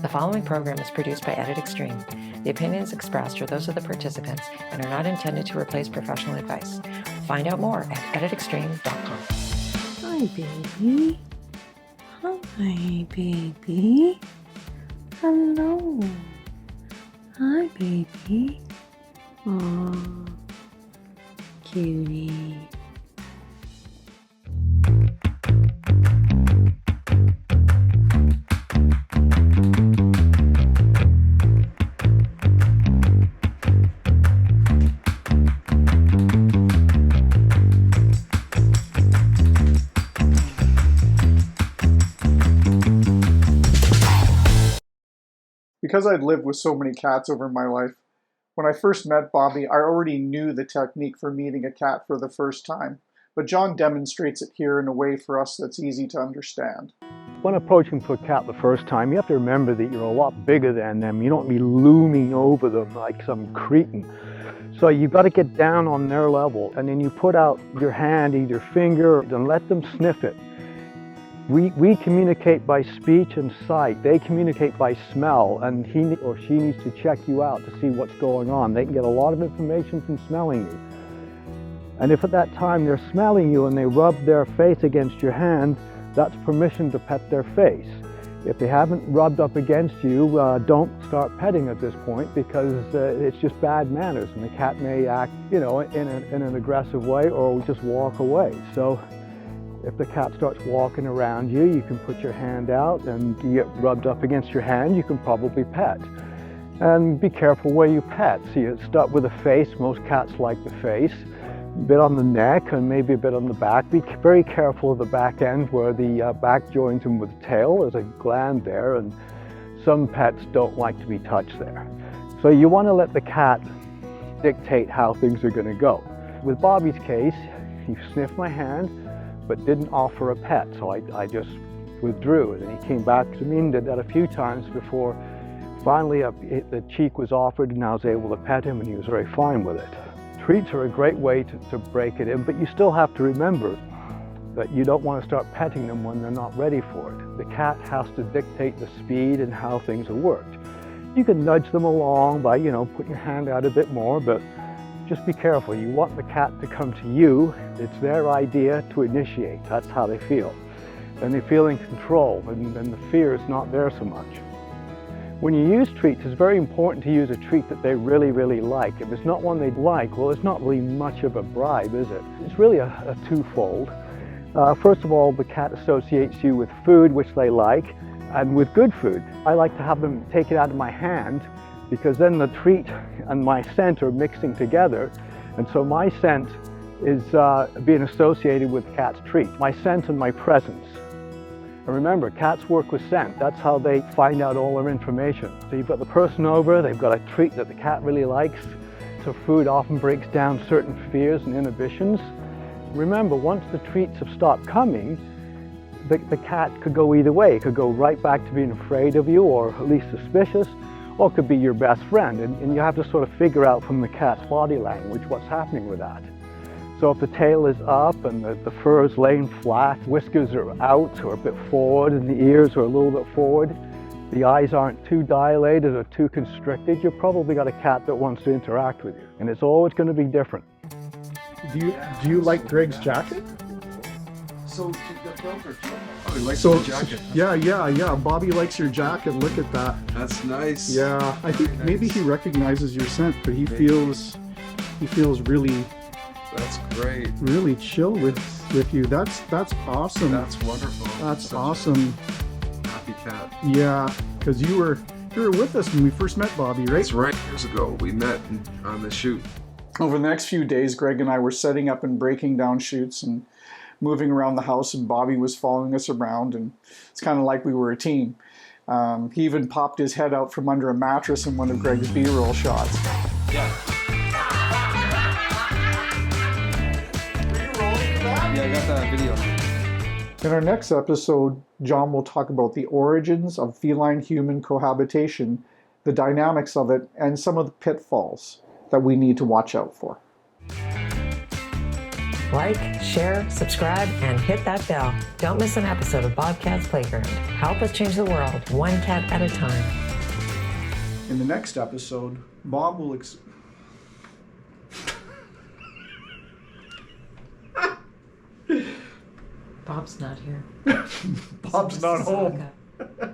The following program is produced by Edit Extreme. The opinions expressed are those of the participants and are not intended to replace professional advice. Find out more at editextreme.com. Hi, baby. Hi, baby. Hello. Hi, baby. Aww. Cutie. Because I'd lived with so many cats over my life, when I first met Bobby, I already knew the technique for meeting a cat for the first time, but John demonstrates it here in a way for us that's easy to understand. When approaching for a cat the first time, you have to remember that you're a lot bigger than them. You don't be looming over them like some cretin. So you've got to get down on their level, and then you put out your hand, either finger, and let them sniff it. We communicate by speech and sight. They communicate by smell, and he or she needs to check you out to see what's going on. They can get a lot of information from smelling you. And if at that time they're smelling you and they rub their face against your hand, that's permission to pet their face. If they haven't rubbed up against you, don't start petting at this point, because it's just bad manners, and the cat may act, in an aggressive way or just walk away. So if the cat starts walking around you, you can put your hand out, and you get rubbed up against your hand, you can probably pet. And be careful where you pet. So you start with the face. Most cats like the face. A bit on the neck and maybe a bit on the back. Be very careful of the back end where the back joins in with the tail. There's a gland there, and some pets don't like to be touched there. So you want to let the cat dictate how things are going to go. With Bobby's case, he sniffed my hand but didn't offer a pet, so I just withdrew, and then he came back to me and did that a few times before finally the cheek was offered, and I was able to pet him, and he was very fine with it. Treats are a great way to break it in, but you still have to remember that you don't want to start petting them when they're not ready for it. The cat has to dictate the speed and how things are worked. You can nudge them along by, putting your hand out a bit more, but just be careful. You want the cat to come to you. It's their idea to initiate. That's how they feel. And they feel in control, and the fear is not there so much. When you use treats, it's very important to use a treat that they really, really like. If it's not one they like, well, it's not really much of a bribe, is it? It's really a twofold. First of all, the cat associates you with food, which they like, and with good food. I like to have them take it out of my hand, because then the treat and my scent are mixing together, and so my scent is being associated with the cat's treat. My scent and my presence. And remember, cats work with scent. That's how they find out all their information. So you've got the person over, they've got a treat that the cat really likes, so food often breaks down certain fears and inhibitions. Remember, once the treats have stopped coming, the cat could go either way. It could go right back to being afraid of you, or at least suspicious, or it could be your best friend, and you have to sort of figure out from the cat's body language what's happening with that. So if the tail is up and the fur is laying flat, whiskers are out or a bit forward, and the ears are a little bit forward, the eyes aren't too dilated or too constricted, you've probably got a cat that wants to interact with you, and it's always going to be different. Do you like Greg's jacket? So oh, he likes So the jacket. Yeah. Bobby likes your jacket. Look at that. That's nice. Yeah, I think Very maybe nice. he recognizes your scent, but he feels really That's great. really chill with you. That's awesome. That's wonderful. That's Such a awesome. happy cat. Yeah, because you were with us when we first met Bobby, right? That's right. Years ago, we met on the shoot. Over the next few days, Greg and I were setting up and breaking down shoots and moving around the house, and Bobby was following us around, and it's kind of like we were a team. He even popped his head out from under a mattress in one of Greg's B-roll shots. Yeah, I got that video. In our next episode, John will talk about the origins of feline-human cohabitation, the dynamics of it, and some of the pitfalls that we need to watch out for. Like, share, subscribe, and hit that bell. Don't miss an episode of BobCat's Playground. Help us change the world, one cat at a time. In the next episode, Bob will Bob's not here. Bob's not home. Saga.